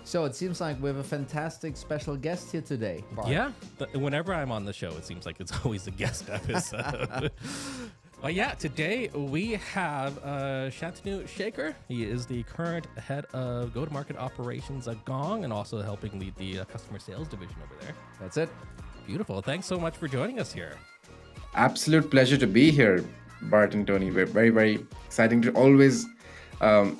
So it seems like we have a fantastic special guest here today, Bart. Yeah, whenever I'm on the show, it seems like it's always a guest episode. Well, yeah, today we have Shantanu Shekhar. He is the current head of go-to-market operations at Gong and also helping lead the customer sales division over there. That's it. Beautiful. Thanks so much for joining us here. Absolute pleasure to be here, Bart and Tony. We're very, very exciting to always a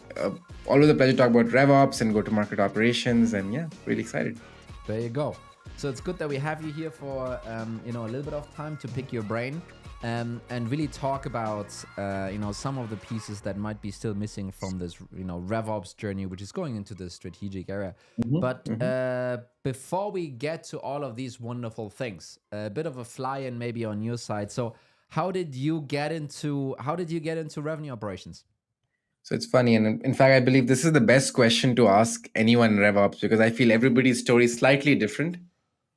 pleasure to talk about RevOps and go-to-market operations. And yeah, really excited. There you go. So it's good that we have you here for a little bit of time to pick your brain and really talk about some of the pieces that might be still missing from this RevOps journey, which is going into the strategic area. Before we get to all of these wonderful things, a bit of a fly-in maybe on your side. So how did you get into revenue operations? So it's funny. And in fact, I believe this is the best question to ask anyone in RevOps because I feel everybody's story is slightly different.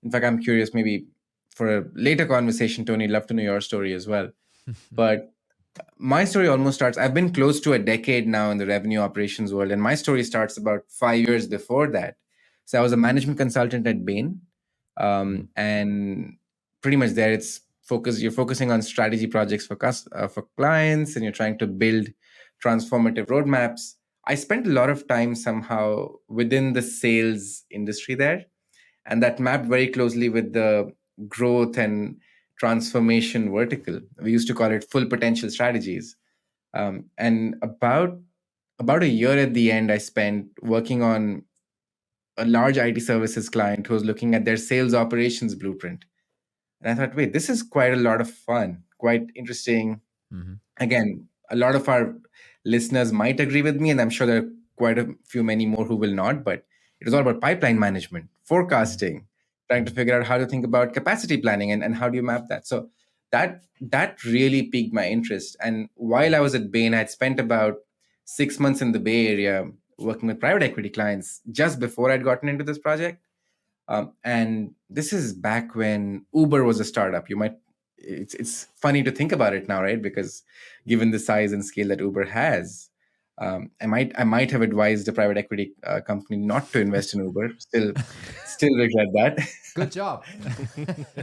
In fact, I'm curious, maybe for a later conversation, Tony, love to know your story as well. But my story almost starts, I've been close to a decade now in the revenue operations world. And my story starts about 5 years before that. So I was a management consultant at Bain. And pretty much there you're focusing on strategy projects for clients, and you're trying to build transformative roadmaps. I spent a lot of time somehow within the sales industry there, and that mapped very closely with the growth and transformation vertical. We used to call it full potential strategies. And about a year at the end, I spent working on a large IT services client who was looking at their sales operations blueprint. And I thought, wait, this is quite a lot of fun, quite interesting. Again, a lot of our listeners might agree with me, and I'm sure there are quite a few, many more who will not, but it was all about pipeline management, forecasting, trying to figure out how to think about capacity planning and how do you map that. So that really piqued my interest. And while I was at Bain, I had spent about 6 months in the Bay Area working with private equity clients just before I'd gotten into this project. And this is back when Uber was a startup. It's funny to think about it now, right? Because given the size and scale that Uber has, I might have advised a private equity company not to invest in Uber. Still regret that. Good job.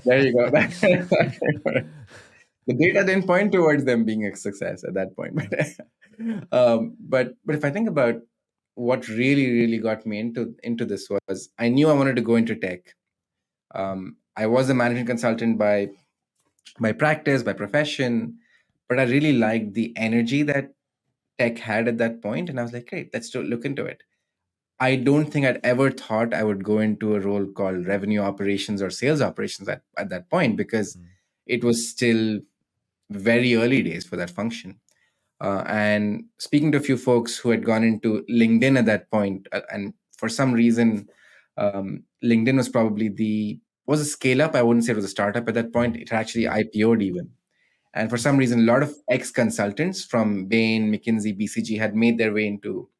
There you go. The data didn't point towards them being a success at that point. But if I think about what really got me into this was I knew I wanted to go into tech. I was a management consultant by practice, by profession, but I really liked the energy that tech had at that point, and I was like, great, let's look into it. I don't think I'd ever thought I would go into a role called revenue operations or sales operations at that point because it was still very early days for that function. And speaking to a few folks who had gone into LinkedIn at that point, and for some reason, LinkedIn was probably was a scale up. I wouldn't say it was a startup at that point. It actually IPO'd even. And for some reason, a lot of ex-consultants from Bain, McKinsey, BCG had made their way into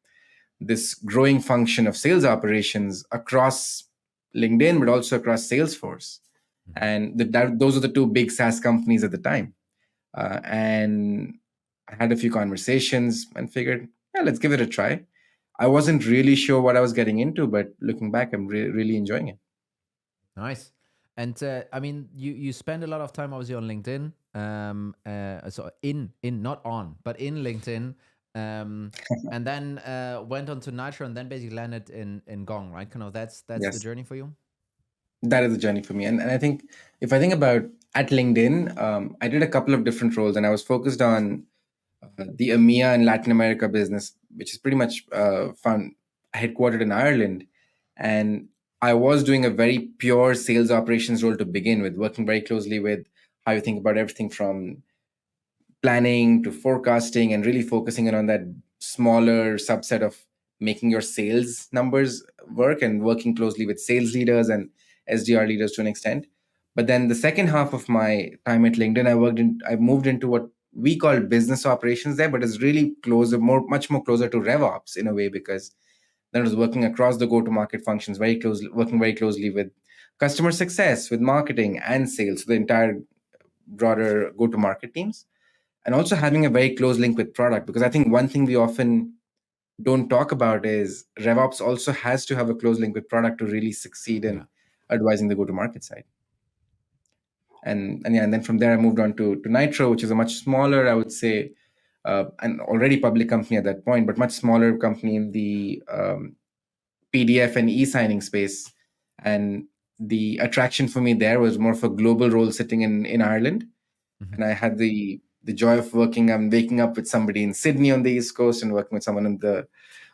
this growing function of sales operations across LinkedIn, but also across Salesforce. And those are the two big SaaS companies at the time. And I had a few conversations and figured, yeah, let's give it a try. I wasn't really sure what I was getting into, but looking back, I'm really enjoying it. Nice. And I mean, you spend a lot of time obviously on LinkedIn. So not on, but in LinkedIn. And then went on to Nitro and then basically landed in Gong, right? Kind of that's Yes. the journey for you? That is the journey for me. And I think if I think about at LinkedIn, I did a couple of different roles, and I was focused on the EMEA and Latin America business, which is pretty much found headquartered in Ireland. And I was doing a very pure sales operations role to begin with, working very closely with how you think about everything from planning to forecasting and really focusing in on that smaller subset of making your sales numbers work and working closely with sales leaders and SDR leaders to an extent. But then the second half of my time at LinkedIn, I moved into what we call business operations there, but it's really much more closer to RevOps in a way, because then I was working across the go-to-market functions working very closely with customer success, with marketing and sales, the entire broader go-to-market teams, and also having a very close link with product. Because I think one thing we often don't talk about is RevOps also has to have a close link with product to really succeed in advising the go-to-market side. And then from there I moved on to Nitro, which is a much smaller, I would say, an already public company at that point, but much smaller company in the PDF and e-signing space. And the attraction for me there was more of a global role sitting in Ireland. And I had the joy of waking up with somebody in Sydney on the East Coast and working with someone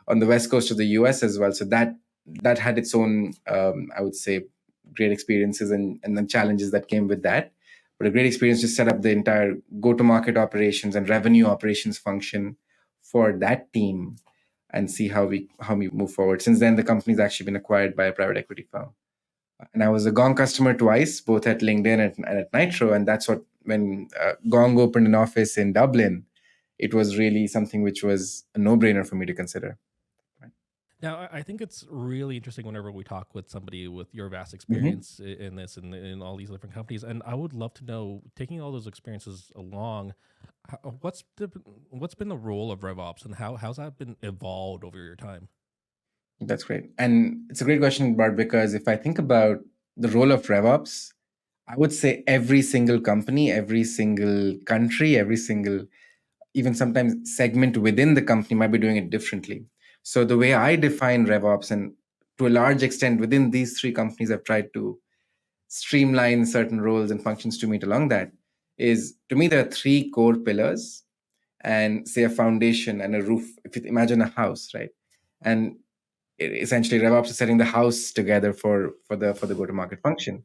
on the West Coast of the US as well. So that had its own, I would say, great experiences and then challenges that came with that. But a great experience to set up the entire go-to-market operations and revenue operations function for that team and see how we move forward. Since then, the company's actually been acquired by a private equity firm. And I was a Gong customer twice, both at LinkedIn and at Nitro. And that's what, when Gong opened an office in Dublin, it was really something which was a no-brainer for me to consider. Now, I think it's really interesting whenever we talk with somebody with your vast experience in this and in all these different companies. And I would love to know, taking all those experiences along, what's been the role of RevOps and how's that been evolved over your time? That's great. And it's a great question, Bart, because if I think about the role of RevOps, I would say every single company, every single country, every single, even sometimes segment within the company might be doing it differently. So the way I define RevOps, and to a large extent within these three companies, I've tried to streamline certain roles and functions to meet along that, is, to me, there are three core pillars and, say, a foundation and a roof. If you imagine a house, right? And essentially RevOps is setting the house together for the go-to-market function.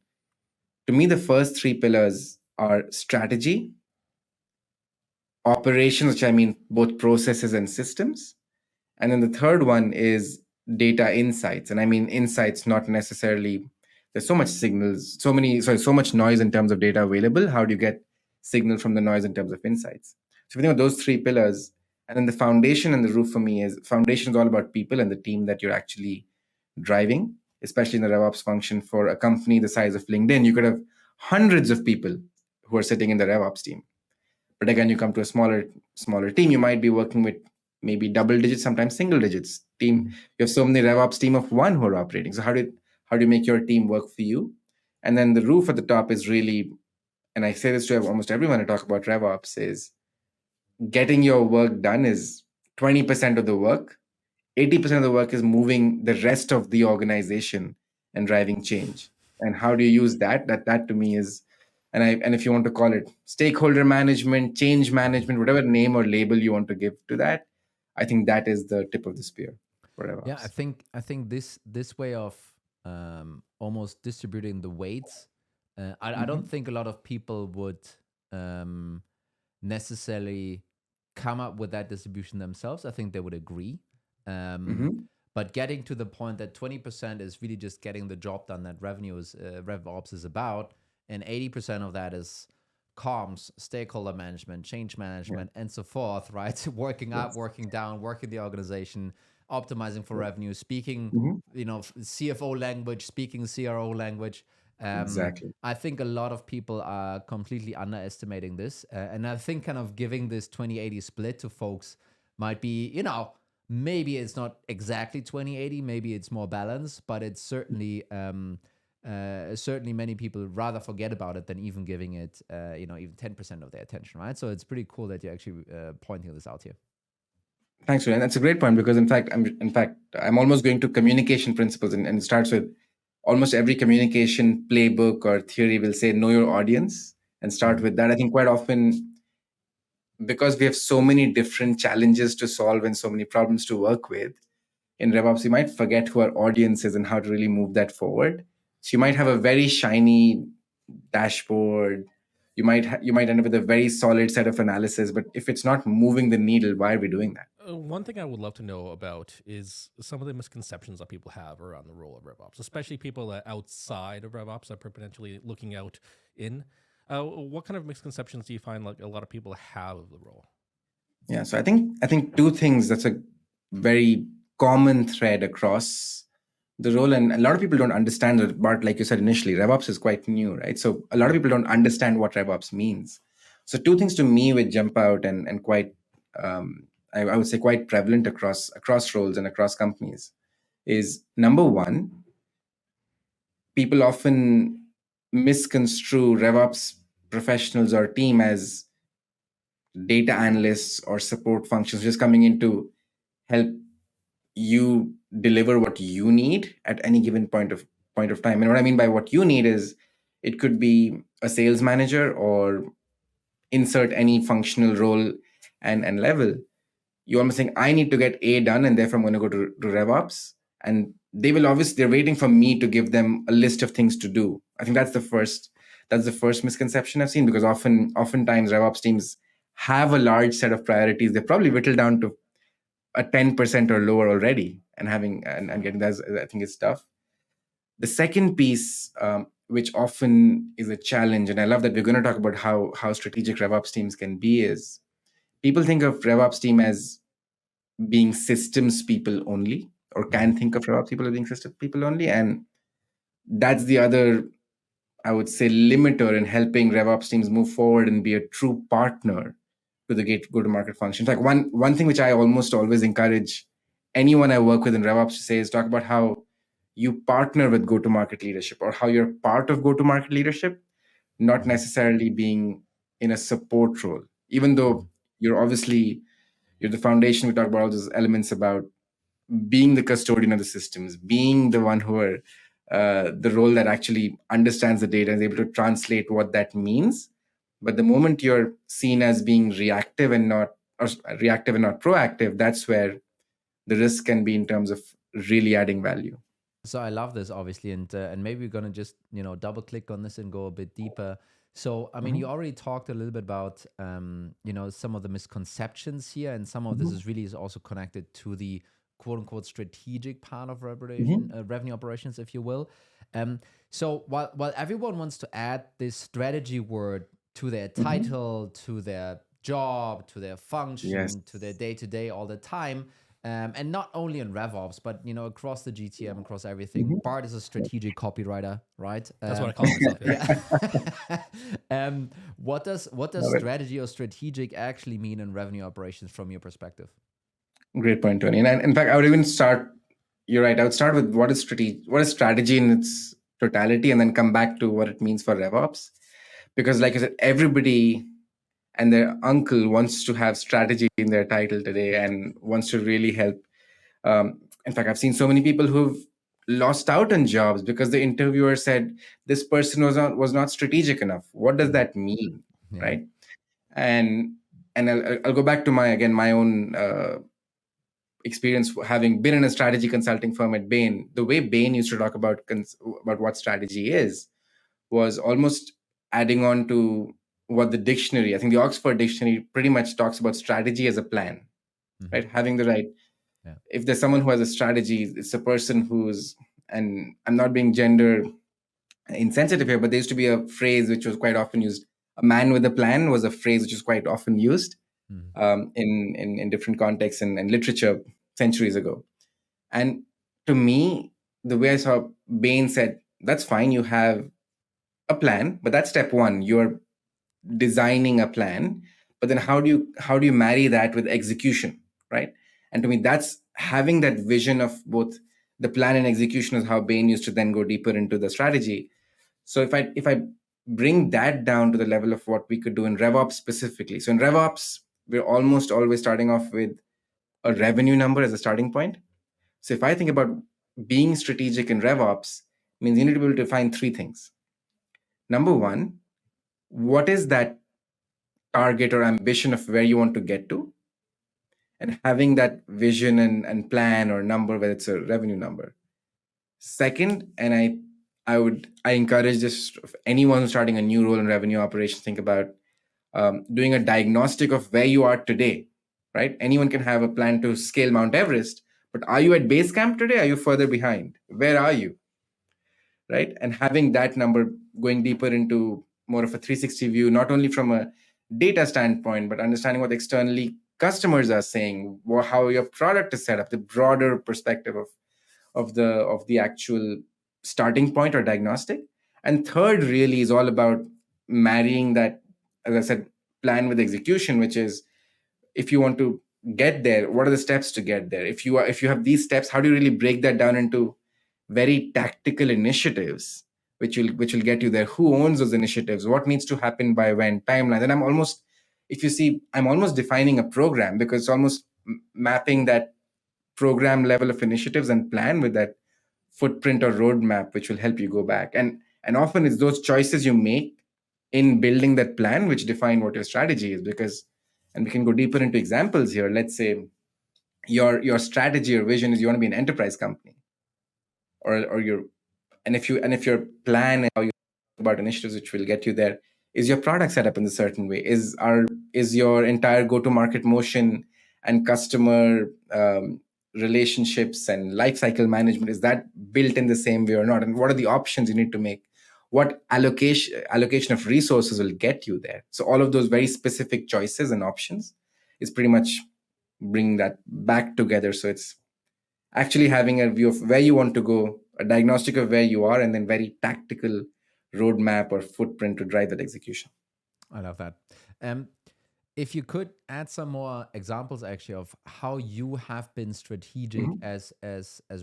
To me, the first three pillars are strategy, operations, which I mean both processes and systems. And then the third one is data insights. And I mean insights, not necessarily, there's so much signals, so much noise in terms of data available. How do you get signal from the noise in terms of insights? So if you think of those three pillars, and then the foundation and the roof for me is, foundation is all about people and the team that you're actually driving, especially in the RevOps function. For a company the size of LinkedIn, you could have hundreds of people who are sitting in the RevOps team. But again, you come to a smaller team, you might be working with maybe double digits, sometimes single digits team. You have so many RevOps team of one who are operating. So how do you make your team work for you? And then the roof at the top is really, and I say this to almost everyone I talk about RevOps, is getting your work done is 20% of the work. 80% of the work is moving the rest of the organization and driving change. And how do you use that? That to me is, and if you want to call it stakeholder management, change management, whatever name or label you want to give to that, I think that is the tip of the spear for RevOps. Yeah, I think this way of almost distributing the weights, I don't think a lot of people would necessarily come up with that distribution themselves. I think they would agree. But getting to the point that 20% is really just getting the job done that RevOps is about, and 80% of that is comms, stakeholder management, change management, and so forth, right? Working up, working down, working the organization, optimizing for revenue, speaking, CFO language, speaking CRO language. Exactly. I think a lot of people are completely underestimating this. And I think kind of giving this 20-80 split to folks might be, maybe it's not exactly 20-80, maybe it's more balanced, but it's certainly certainly many people rather forget about it than even giving it even 10% of their attention, right? So it's pretty cool that you're actually pointing this out here. Thanks, Julian. That's a great point, because in fact I'm almost going to communication principles, and it starts with almost every communication playbook or theory will say know your audience, and start with that. I think quite often, because we have so many different challenges to solve and so many problems to work with in RevOps, you might forget who our audience is and how to really move that forward. So you might have a very shiny dashboard. You might end up with a very solid set of analysis, but if it's not moving the needle, why are we doing that? One thing I would love to know about is some of the misconceptions that people have around the role of RevOps, especially people outside of RevOps that are potentially looking out in. What kind of misconceptions do you find like a lot of people have of the role? Yeah, so I think two things that's a very common thread across the role, and a lot of people don't understand it. But like you said initially, RevOps is quite new, right? So a lot of people don't understand what RevOps means. So two things to me which jump out and quite I would say quite prevalent across roles and across companies, is number one, people often misconstrue RevOps professionals or team as data analysts or support functions just coming in to help you deliver what you need at any given point of time. And what I mean by what you need is, it could be a sales manager or insert any functional role and level. You're almost saying, I need to get A done, and therefore I'm going to go to RevOps. And they're waiting for me to give them a list of things to do. I think that's the first misconception I've seen, because oftentimes RevOps teams have a large set of priorities. They're probably whittled down to a 10% or lower already, and getting that, I think, is tough. The second piece, which often is a challenge, and I love that we're going to talk about how strategic RevOps teams can be, is people think of RevOps team as being systems people only, or can think of RevOps people as being system people only. And that's the other, I would say, limiter in helping RevOps teams move forward and be a true partner to the go-to-market function. Like one thing which I almost always encourage anyone I work with in RevOps to say is talk about how you partner with go-to-market leadership, or how you're part of go-to-market leadership, not necessarily being in a support role. Even though you're the foundation, we talk about all those elements about being the custodian of the systems, being the one who are the role that actually understands the data and is able to translate what that means. But the moment you're seen as being reactive and not proactive, that's where the risk can be in terms of really adding value. So I love this, obviously, and maybe we're gonna just double click on this and go a bit deeper. So I mean, you already talked a little bit about some of the misconceptions here, and some of this is also connected to the quote unquote strategic part of revenue operations, if you will. So while everyone wants to add this strategy word to their title, to their job, to their function, to their day to day, all the time. And not only in RevOps, but across the GTM, across everything. Bart is a strategic copywriter, right? That's what I call myself. Yeah. What does strategy or strategic actually mean in revenue operations from your perspective? Great point, Tony. And in fact, I would even start. You're right. I would start with what is strategy in its totality, and then come back to what it means for RevOps. Because, like I said, everybody and their uncle wants to have strategy in their title today and wants to really help. In fact, I've seen so many people who've lost out on jobs because the interviewer said this person was not strategic enough. What does that mean, right? And I'll go back to my own experience, having been in a strategy consulting firm at Bain. The way Bain used to talk about what strategy was almost adding on to what the dictionary, I think the Oxford Dictionary, pretty much talks about strategy as a plan, right? Having the right. Yeah. If there's someone who has a strategy, it's a person who's, and I'm not being gender insensitive here, but there used to be a phrase which was quite often used. A man with a plan was a phrase which was quite often used in different contexts and literature centuries ago. And to me, the way I saw Bain said, that's fine, you have a plan, but that's step one. You're designing a plan, but then how do you marry that with execution, right? And to me, that's having that vision of both the plan and execution is how Bain used to then go deeper into the strategy. So if I bring that down to the level of what we could do in RevOps specifically. So in RevOps, we're almost always starting off with a revenue number as a starting point. So if I think about being strategic in RevOps, means you need to be able to find three things. Number one, what is that target or ambition of where you want to get to? And having that vision and plan or number, whether it's a revenue number. Second, and I encourage this, anyone who's starting a new role in revenue operations, think about doing a diagnostic of where you are today, right? Anyone can have a plan to scale Mount Everest, but are you at base camp today? Are you further behind? Where are you? Right? And having that number going deeper into more of a 360 view, not only from a data standpoint, but understanding what externally customers are saying, how your product is set up, the broader perspective of the actual starting point or diagnostic. And third really is all about marrying that, as I said, plan with execution, which is if you want to get there, what are the steps to get there? If you have these steps, how do you really break that down into very tactical initiatives which will get you there? Who owns those initiatives? What needs to happen by when? Timeline. And I'm almost defining a program, because it's almost mapping that program level of initiatives and plan with that footprint or roadmap, which will help you go back. And often it's those choices you make in building that plan which define what your strategy is. Because, and we can go deeper into examples here. Let's say your strategy or vision is you want to be an enterprise company, or your and if your plan and how you think about initiatives which will get you there, is your product set up in a certain way? Is your entire go-to-market motion and customer relationships and life cycle management, is that built in the same way or not? And what are the options you need to make? What allocation of resources will get you there? So all of those very specific choices and options is pretty much bring that back together. So it's actually having a view of where you want to go, a diagnostic of where you are, and then very tactical roadmap or footprint to drive that execution. I love that. If you could add some more examples actually of how you have been strategic as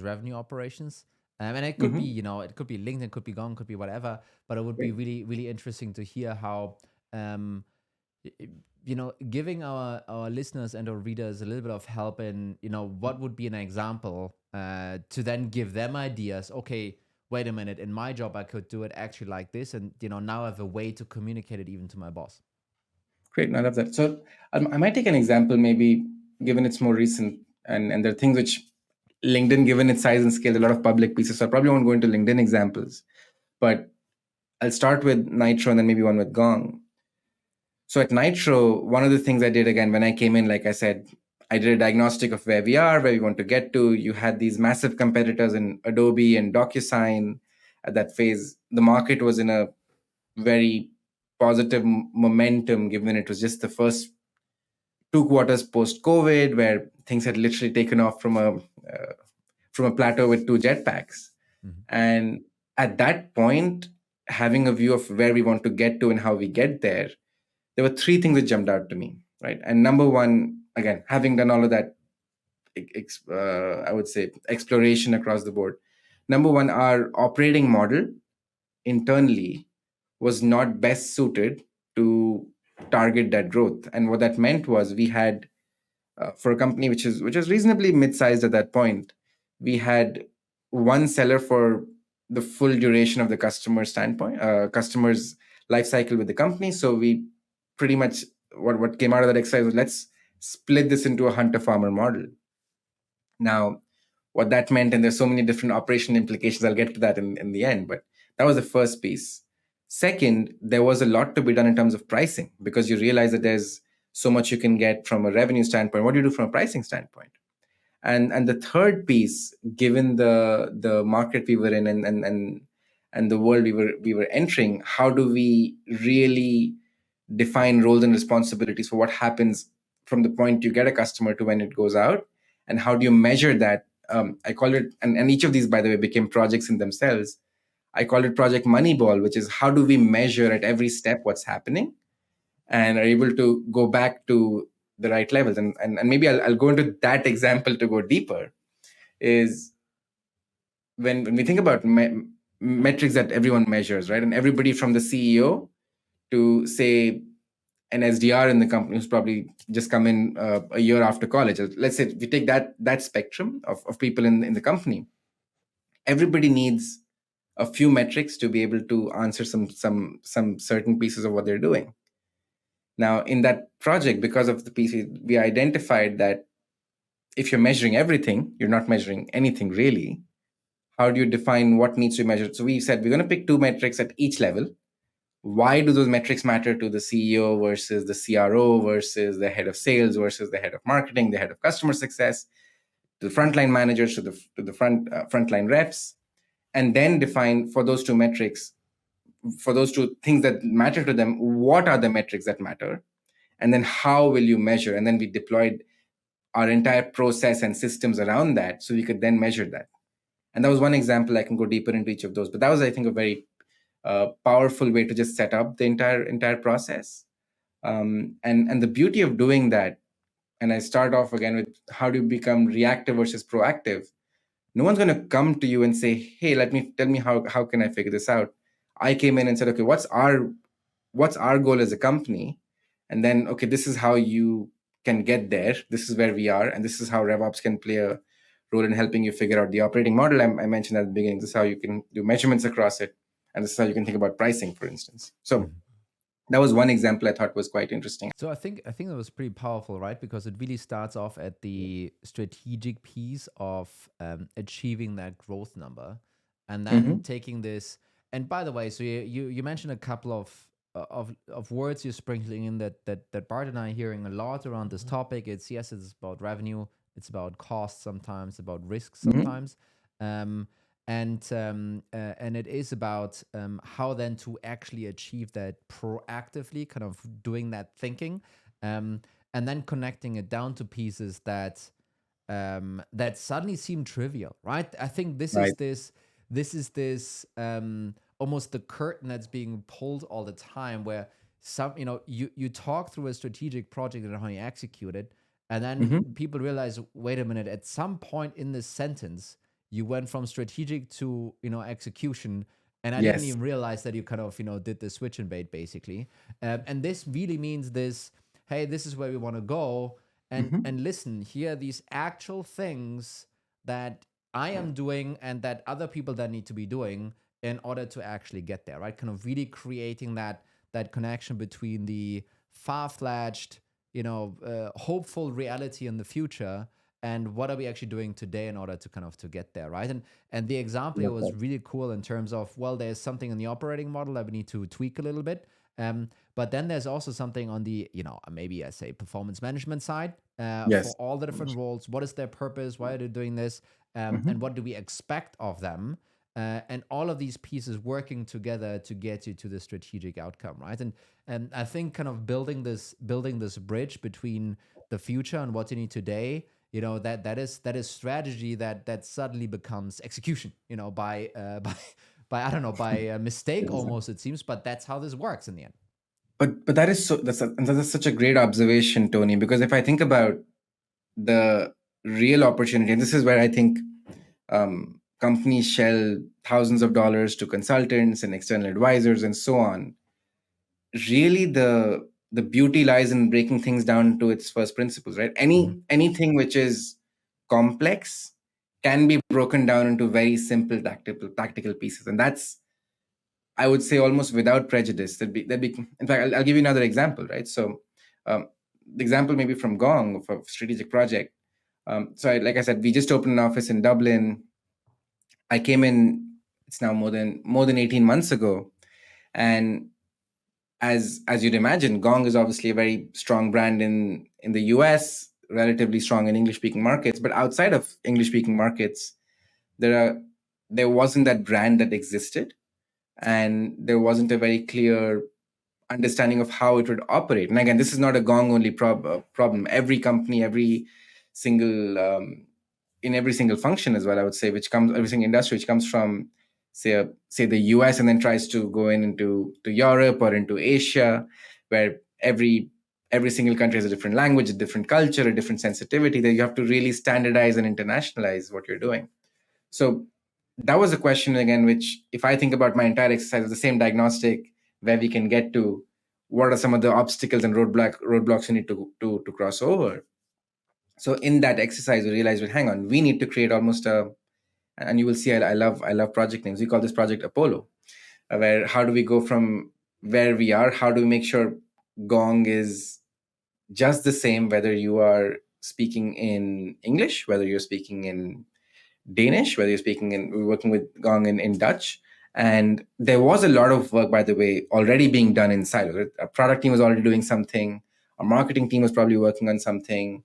revenue operations, and it could be, it could be LinkedIn, could be Gong, could be whatever, but it would be really, really interesting to hear how, giving our listeners and our readers a little bit of help in, what would be an example to then give them ideas. Okay, wait a minute, in my job, I could do it actually like this. And, now I have a way to communicate it even to my boss. Great. I love that. So I might take an example, maybe given it's more recent, and there are things which LinkedIn, given its size and scale, a lot of public pieces. So I probably won't go into LinkedIn examples, but I'll start with Nitro and then maybe one with Gong. So at Nitro, one of the things I did, again, when I came in, like I said, I did a diagnostic of where we are, where we want to get to. You had these massive competitors in Adobe and DocuSign. At that phase, the market was in a very positive momentum, given it was just the first 2 quarters post-COVID, where things had literally taken off from a plateau with 2 jetpacks. And at that point, having a view of where we want to get to and how we get there were 3 things that jumped out to me, right? And number one, again, having done all of that, I would say, exploration across the board. Number one, our operating model internally was not best suited to target that growth. And what that meant was we had, for a company which was reasonably mid-sized at that point, we had one seller for the full duration of the customer standpoint, customer's life cycle with the company. So we pretty much, what came out of that exercise was, let's split this into a hunter-farmer model. Now, what that meant, and there's so many different operational implications, I'll get to that in the end, but that was the first piece. Second, there was a lot to be done in terms of pricing, because you realize that there's so much you can get from a revenue standpoint. What do you do from a pricing standpoint? And the third piece, given the market we were in and the world we were entering, how do we really define roles and responsibilities for what happens from the point you get a customer to when it goes out, and how do you measure that? I call it, and each of these, by the way, became projects in themselves. I call it Project Moneyball, which is how do we measure at every step what's happening and are able to go back to the right levels. And maybe I'll go into that example to go deeper, is when we think about metrics that everyone measures, right? And everybody from the CEO to, say, an SDR in the company who's probably just come in a year after college. Let's say we take that spectrum of people in the company. Everybody needs a few metrics to be able to answer some certain pieces of what they're doing. Now, in that project, because of the piece, we identified that if you're measuring everything, you're not measuring anything really. How do you define what needs to be measured? So we said we're going to pick 2 metrics at each level. Why do those metrics matter to the CEO versus the CRO versus the head of sales versus the head of marketing, the head of customer success, to the frontline managers, to the frontline reps, and then define for those 2 metrics, for those 2 things that matter to them, what are the metrics that matter, and then how will you measure? And then we deployed our entire process and systems around that so we could then measure that. And that was one example. I can go deeper into each of those, but that was, I think, a very powerful way to just set up the entire process. And the beauty of doing that and I start off again with how do you become reactive versus proactive, no one's going to come to you and say, hey, tell me how can I figure this out. I came in and said, okay, what's our goal as a company? And then, okay, this is how you can get there. This is where we are. And this is how RevOps can play a role in helping you figure out the operating model. I mentioned at the beginning, this is how you can do measurements across it. And this is how you can think about pricing, for instance. So that was one example I thought was quite interesting. So I think that was pretty powerful, right? Because it really starts off at the strategic piece of achieving that growth number, and then taking this. And by the way, so you mentioned a couple of words you're sprinkling in that Bart and I are hearing a lot around this topic. It's about revenue, it's about cost sometimes, about risk sometimes. And it is about how then to actually achieve that proactively, kind of doing that thinking, and then connecting it down to pieces that that suddenly seem trivial, right? I think this is this almost the curtain that's being pulled all the time, where you talk through a strategic project and how you execute it, and then people realize, wait a minute, at some point in this sentence you went from strategic to execution, and I didn't even realize that you kind of did the switch and bait basically. And this really means this: hey, this is where we want to go, and listen, here are these actual things that I am doing and that other people that need to be doing in order to actually get there, right? Kind of really creating that connection between the far-fetched, hopeful reality in the future, and what are we actually doing today in order to kind of to get there, right? And the example here was really cool in terms of, well, there's something in the operating model that we need to tweak a little bit, but then there's also something on the maybe I say performance management side, for all the different roles. What is their purpose? Why are they doing this? And what do we expect of them? And all of these pieces working together to get you to the strategic outcome, right? And I think kind of building this bridge between the future and what you need today, that is strategy that suddenly becomes execution, by I don't know, by a mistake almost, it seems, but that's how this works in the end. But that's such a great observation, Tony, because if I think about the real opportunity, and this is where I think companies shell thousands of dollars to consultants and external advisors and so on. Really, the beauty lies in breaking things down to its first principles, right? Anything which is complex can be broken down into very simple tactical pieces, and that's, I would say, almost without prejudice. In fact, I'll give you another example, right? So, the example maybe from Gong for strategic project. Like I said, we just opened an office in Dublin. I came in, it's now more than 18 months ago, and as you'd imagine, Gong is obviously a very strong brand in the US, relatively strong in English-speaking markets. But outside of English-speaking markets, there wasn't that brand that existed, and there wasn't a very clear understanding of how it would operate. And again, this is not a Gong only problem. Every company, every single in every single function as well, I would say, every single industry which comes from say the US and then tries to go into Europe or into Asia, where every single country has a different language, a different culture, a different sensitivity, that you have to really standardize and internationalize what you're doing. So that was a question again, which, if I think about my entire exercise of the same diagnostic, where we can get to, what are some of the obstacles and roadblocks we need to cross over. So in that exercise, we realized, well, hang on, we need to create almost and you will see, I love project names. We call this Project Apollo, where how do we go from where we are? How do we make sure Gong is just the same, whether you are speaking in English, whether you're speaking in Danish, whether we're working with Gong in Dutch. And there was a lot of work, by the way, already being done in silos. Our product team was already doing something. Our marketing team was probably working on something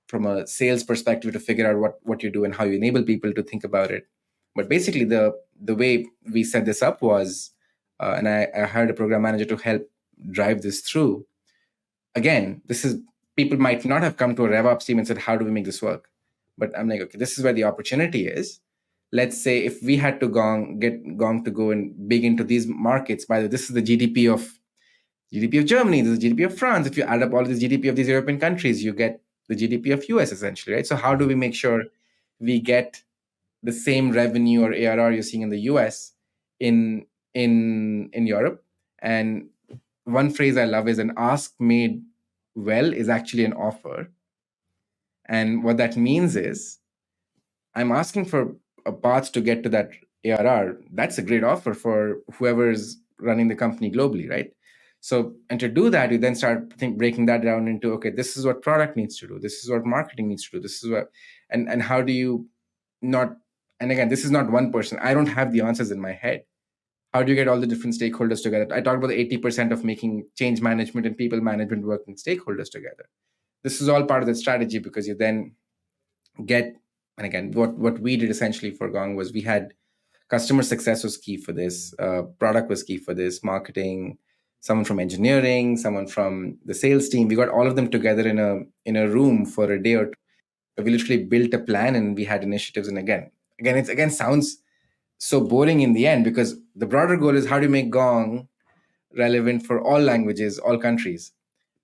from a sales perspective to figure out what you do and how you enable people to think about it. But basically, the way we set this up was, and I hired a program manager to help drive this through. Again, people might not have come to a RevOps team and said, how do we make this work? But I'm like, okay, this is where the opportunity is. Let's say if we had to get Gong to go and big into these markets, by the way, this is the GDP of Germany, this is the GDP of France. If you add up all this GDP of these European countries, you get the GDP of US essentially, right? So how do we make sure we get the same revenue or ARR you're seeing in the US in Europe? And one phrase I love is an ask made well is actually an offer. And what that means is I'm asking for a path to get to that ARR. That's a great offer for whoever's running the company globally, right? So, and to do that, you then start breaking that down into, okay, this is what product needs to do. This is what marketing needs to do. This is what, and how do you not, and again, this is not one person. I don't have the answers in my head. How do you get all the different stakeholders together? I talked about the 80% of making change management and people management working stakeholders together. This is all part of the strategy because you then get, and again, what we did essentially for Gong was we had customer success was key for this, product was key for this, marketing, someone from engineering, someone from the sales team. We got all of them together in a room for a day or two. We literally built a plan and we had initiatives. And again, it sounds so boring in the end because the broader goal is how do you make Gong relevant for all languages, all countries.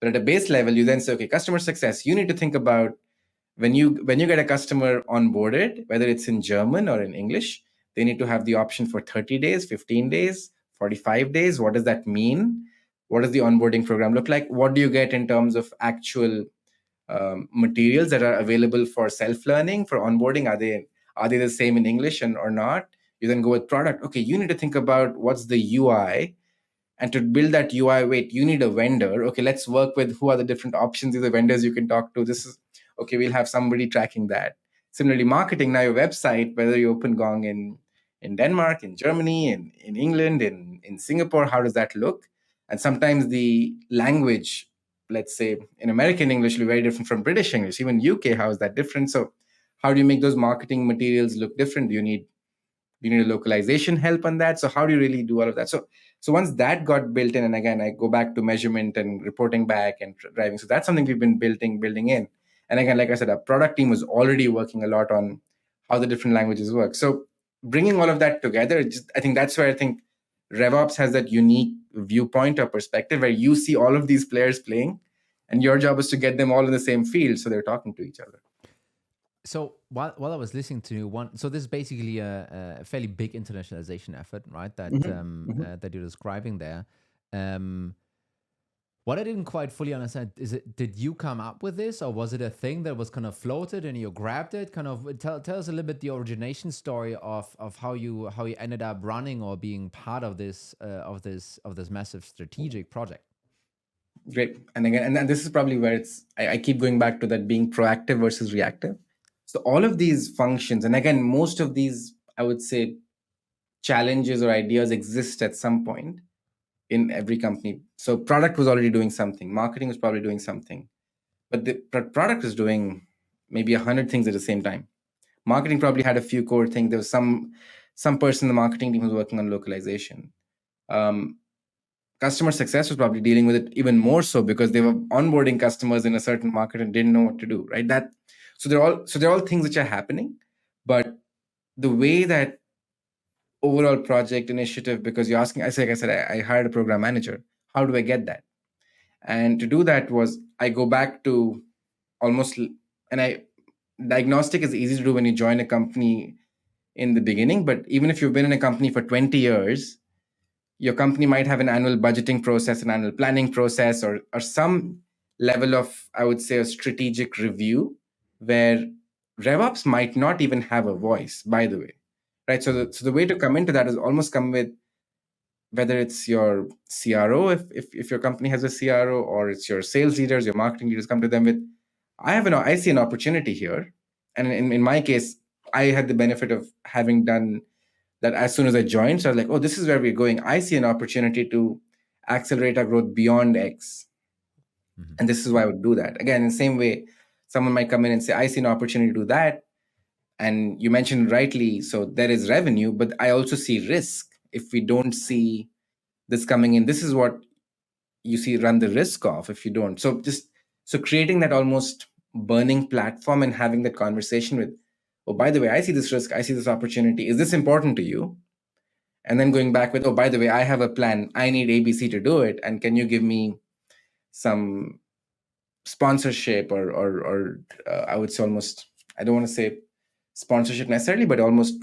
But at a base level, you then say, okay, customer success, you need to think about when you get a customer onboarded, whether it's in German or in English, they need to have the option for 30 days, 15 days, 45 days. What does that mean? What does the onboarding program look like? What do you get in terms of actual materials that are available for self-learning, for onboarding? Are they the same in English or not? You then go with product. Okay, you need to think about what's the UI. And to build that UI, wait, you need a vendor. Okay, let's work with who are the different options, these are vendors you can talk to. This is, okay, we'll have somebody tracking that. Similarly, marketing, now your website, whether you open Gong in Denmark, in Germany, in England, in Singapore, how does that look? And sometimes the language, let's say in American English, will be very different from British English. Even UK, how is that different? So how do you make those marketing materials look different? Do you need a localization help on that? So how do you really do all of that? So once that got built in, and again, I go back to measurement and reporting back and driving. So that's something we've been building in. And again, like I said, our product team was already working a lot on how the different languages work. So bringing all of that together, I think that's where I think RevOps has that unique viewpoint or perspective where you see all of these players playing, and your job is to get them all in the same field so they're talking to each other. So while I was listening to so this is basically a fairly big internationalization effort, right? That that you're describing there. What I didn't quite fully understand is did you come up with this, or was it a thing that was kind of floated and you grabbed it? Kind of tell us a little bit the origination story of how you ended up running or being part of this massive strategic project. Great. And again, and this is probably where I keep going back to that being proactive versus reactive. So all of these functions, and again, most of these, I would say, challenges or ideas exist at some point in every company. So product was already doing something, marketing was probably doing something, but the product was doing maybe 100 things at the same time. Marketing probably had a few core things. There was some person in the marketing team was working on localization. Customer success was probably dealing with it even more so because they were onboarding customers in a certain market and didn't know what to do, right? So they're all things which are happening, but the way that overall project initiative, because you're asking, like I said, I hired a program manager. How do I get that? And to do that was I go back to almost, and diagnostic is easy to do when you join a company in the beginning, but even if you've been in a company for 20 years, your company might have an annual budgeting process, an annual planning process, or some level of, I would say, a strategic review where RevOps might not even have a voice, by the way, right? So the way to come into that is almost come with, whether it's your CRO, if your company has a CRO, or it's your sales leaders, your marketing leaders, come to them with, I see an opportunity here. And in my case, I had the benefit of having done that as soon as I joined. So I was like, oh, this is where we're going. I see an opportunity to accelerate our growth beyond X. Mm-hmm. And this is why I would do that. Again, in the same way, someone might come in and say, I see an opportunity to do that. And you mentioned rightly, so there is revenue, but I also see risk. If we don't see this coming in, this is what you see run the risk of if you don't. So creating that almost burning platform and having that conversation with, oh, by the way, I see this risk, I see this opportunity. Is this important to you? And then going back with, oh, by the way, I have a plan. I need ABC to do it. And can you give me some sponsorship or I would say almost, I don't want to say sponsorship necessarily, but almost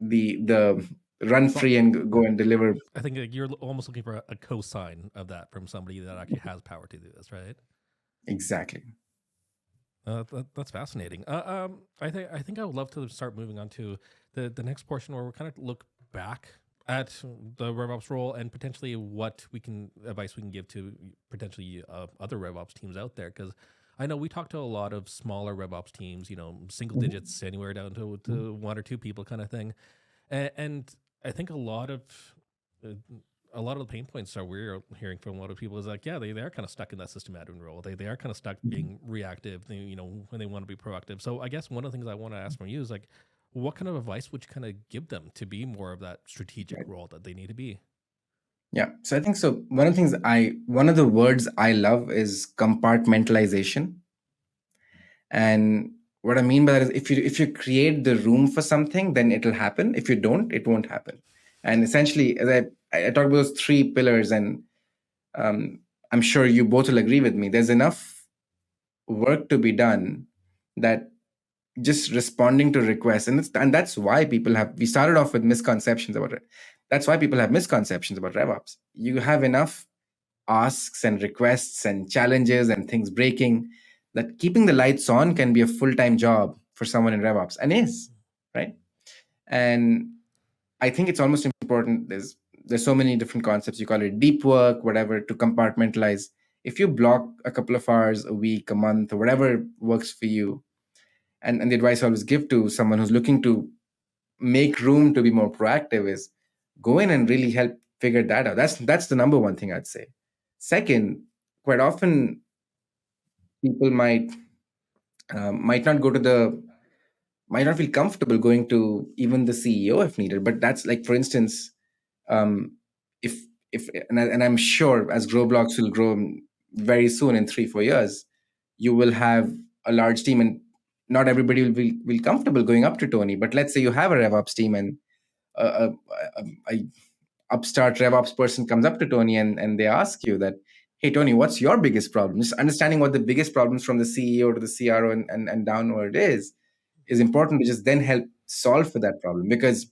the run free and go and deliver. I think like, you're almost looking for a cosign of that from somebody that actually has power to do this, right? Exactly. That's fascinating. I think I would love to start moving on to the next portion where we kind of look back at the RevOps role and potentially what advice we can give to potentially other RevOps teams out there. Because I know we talk to a lot of smaller RevOps teams, single digits, anywhere down to one or two people kind of thing, and I think uh, a lot of the pain points are we're hearing from a lot of people is like, yeah, they are kind of stuck in that system admin role. They are kind of stuck being reactive, when they want to be proactive. So I guess one of the things I want to ask from you is like, what kind of advice would you kind of give them to be more of that strategic role that they need to be? Yeah. So I think so. One of the words I love is compartmentalization. And what I mean by that is if you create the room for something, then it'll happen. If you don't, it won't happen. And essentially, as I talk about those three pillars, and I'm sure you both will agree with me. There's enough work to be done that just responding to requests, and that's why we started off with misconceptions about it. That's why people have misconceptions about RevOps. You have enough asks and requests and challenges and things breaking that keeping the lights on can be a full-time job for someone in RevOps, and is, right? And I think it's almost important. There's so many different concepts. You call it deep work, whatever, to compartmentalize. If you block a couple of hours a week, a month, or whatever works for you, and the advice I always give to someone who's looking to make room to be more proactive is go in and really help figure that out. That's the number one thing I'd say. Second, quite often people might not go to the might not feel comfortable going to even the CEO if needed. But that's like, for instance, um, if and I'm sure as Growblocks will grow very soon in 3-4 years, you will have a large team, and not everybody will comfortable going up to Tony. But let's say you have a RevOps team, and a, a upstart RevOps person comes up to Tony, and they ask you that, hey Tony, what's your biggest problem? Just understanding what the biggest problems from the CEO to the CRO and downward is important to just then help solve for that problem. Because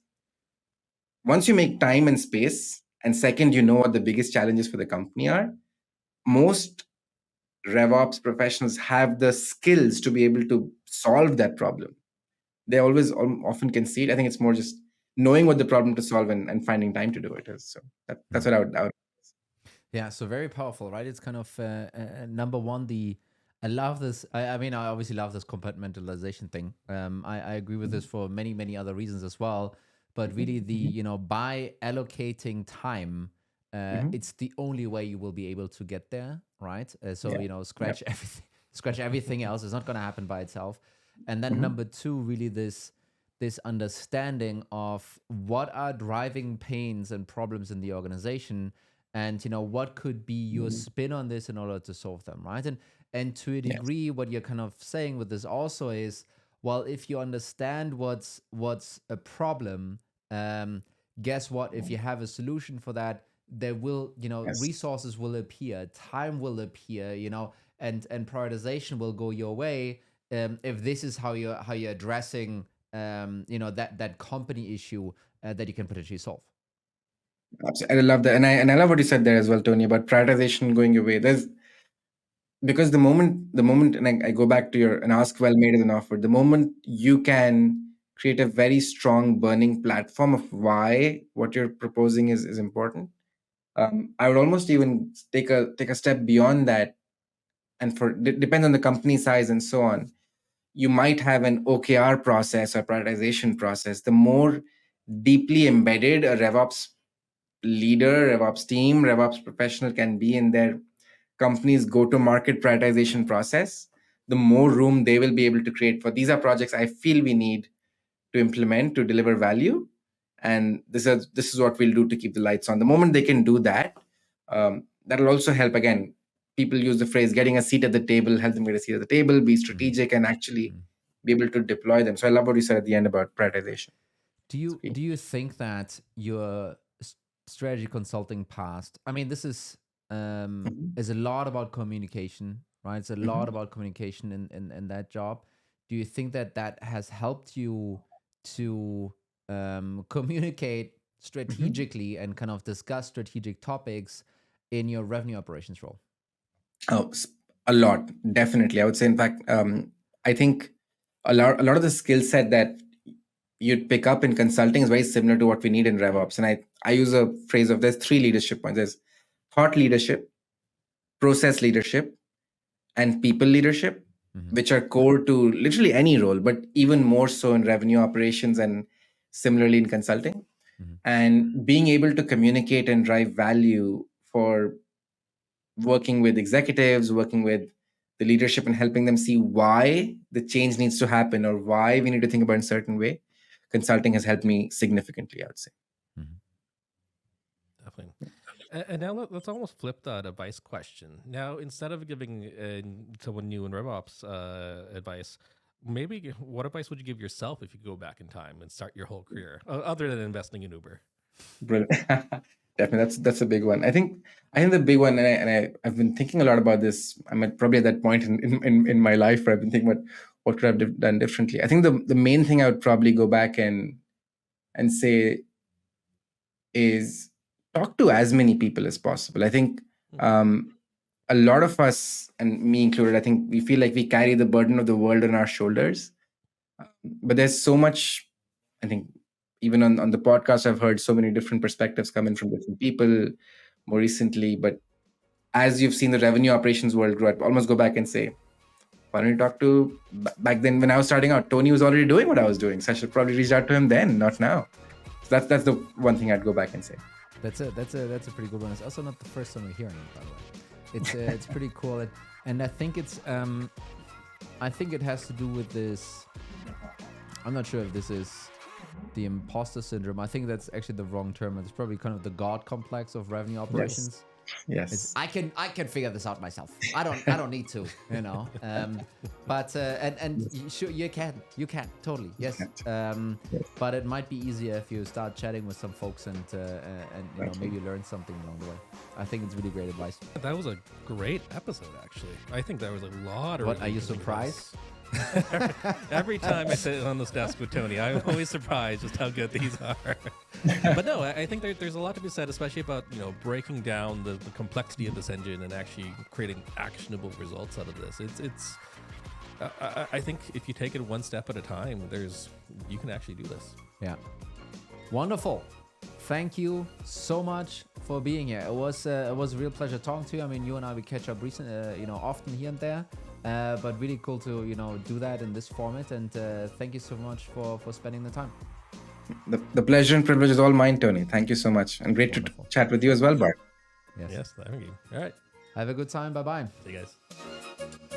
once you make time and space, and second, you know what the biggest challenges for the company are, most RevOps professionals have the skills to be able to solve that problem. They always often can see it. I think it's more just knowing what the problem to solve and finding time to do it is. So that's what I would. Yeah, so very powerful, right? It's kind of number one. I love this. I mean, I obviously love this compartmentalization thing. I agree with this for many other reasons as well. But really, by allocating time, it's the only way you will be able to get there, right? So Yeah. scratch everything else. It's not going to happen by itself. And then number two, really this understanding of what are driving pains and problems in the organization, and what could be your spin on this in order to solve them, right? And to a degree, what you're kind of saying with this also is, well, if you understand what's a problem, guess what? If you have a solution for that, there will, Yes. resources will appear, time will appear, and prioritization will go your way. If this is how you're addressing, that company issue that you can potentially solve. Absolutely. I love that, and I love what you said there as well, Tony, about prioritization going your way. There's because the moment, and I go back to your and ask well made as an offer. The moment you can create a very strong burning platform of why what you're proposing is important. I would almost even take a step beyond that, and depends on the company size and so on. You might have an OKR process or prioritization process. The more deeply embedded a RevOps leader, RevOps team, RevOps professional can be in their company's go-to-market prioritization process, the more room they will be able to create for these are projects I feel we need to implement to deliver value, and this is what we'll do to keep the lights on. The moment they can do that, that'll also help. Again, people use the phrase getting a seat at the table, help them get a seat at the table, be strategic, and actually be able to deploy them. So I love what you said at the end about prioritization. Do you think that your strategy consulting past? I mean, this is a lot about communication. right? It's a lot about communication in that job. Do you think that that has helped you to communicate strategically and kind of discuss strategic topics in your revenue operations role? Oh, a lot, definitely. I would say, in fact, I think a lot of the skill set that you'd pick up in consulting is very similar to what we need in RevOps. And I use a phrase of there's 3 leadership points. There's thought leadership, process leadership, and people leadership, which are core to literally any role, but even more so in revenue operations and similarly in consulting. And being able to communicate and drive value for working with executives, working with the leadership and helping them see why the change needs to happen or why we need to think about it in a certain way. Consulting has helped me significantly, I would say. Definitely. And now let's almost flip that advice question. Now, instead of giving someone new in RevOps advice, maybe what advice would you give yourself if you go back in time and start your whole career, other than investing in Uber? Brilliant. Definitely, that's a big one. I think the big one, and I've been thinking a lot about this. I'm probably at that point in my life where I've been thinking about what could I have done differently. I think the main thing I would probably go back and say is talk to as many people as possible. I think a lot of us, and me included, I think we feel like we carry the burden of the world on our shoulders. But there's so much, I think, even on the podcast, I've heard so many different perspectives come in from different people more recently. But as you've seen the revenue operations world grow, I'd almost go back and say, why don't you talk to, back then when I was starting out, Tony was already doing what I was doing. So I should probably reach out to him then, not now. So that's the one thing I'd go back and say. That's a pretty good one. It's also not the first time we're hearing it, by the way. It's pretty cool, and I think it has to do with this. I'm not sure if this is the imposter syndrome. I think that's actually the wrong term. It's probably kind of the God complex of revenue operations. Yes. I can figure this out myself. I don't need to, you know. But sure, you can totally, yes. But it might be easier if you start chatting with some folks and you know, maybe learn something along the way. I think it's really great advice. That was a great episode, actually. I think there was a lot of. What, are you surprised? Every time I sit on this desk with Tony, I'm always surprised just how good these are. But no, I think there's a lot to be said, especially about, you know, breaking down the complexity of this engine and actually creating actionable results out of this. I think if you take it one step at a time, you can actually do this. Yeah, wonderful. Thank you so much for being here. It was a real pleasure talking to you. I mean, you and I, we catch up recently, you know, often here and there. But really cool to, you know, do that in this format, and thank you so much for spending the time. The pleasure and privilege is all mine, Tony. Thank you so much, and great Wonderful. to chat with you as well, Bart. Yes, thank you. All right. Have a good time. Bye-bye. See you guys.